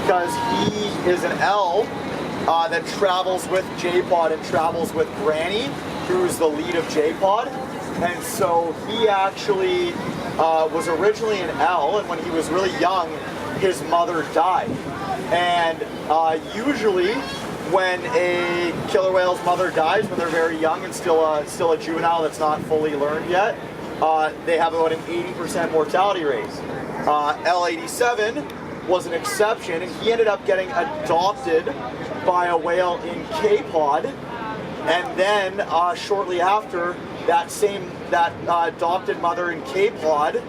because he is an L that travels with J-Pod and travels with Granny, who's the lead of J-Pod. And so he actually was originally an L, and when he was really young, his mother died. And usually when a killer whale's mother dies when they're very young and still a juvenile that's not fully learned yet, they have about an 80% mortality rate. L87 was an exception, and he ended up getting adopted by a whale in K-Pod, and then shortly after, that adopted mother in K-Pod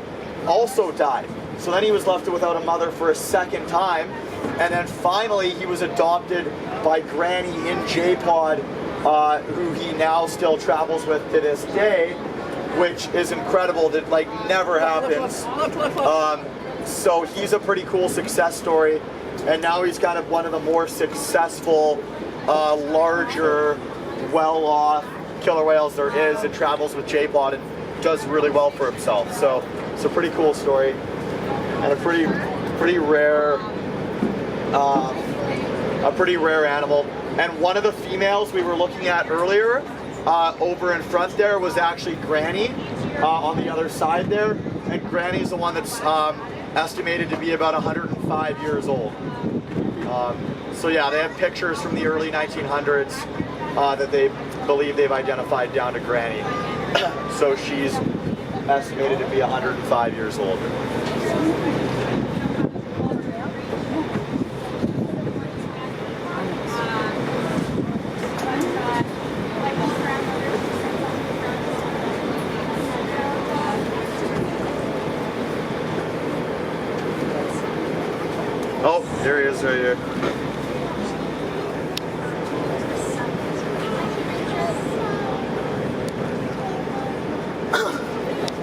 also died. So then he was left without a mother for a second time, and then finally he was adopted by Granny in J-Pod, who he now still travels with to this day, which is incredible. That like never happens. So he's a pretty cool success story, and now he's kind of one of the more successful, larger, well-off killer whales there is, and travels with J-Pod and does really well for himself. So it's a pretty cool story, and a pretty rare animal. And one of the females we were looking at earlier over in front there was actually Granny on the other side there, and Granny's the one that's estimated to be about 105 years old. So yeah, they have pictures from the early 1900s that they believe they've identified down to Granny. So she's estimated to be 105 years old. Oh, there he is right here.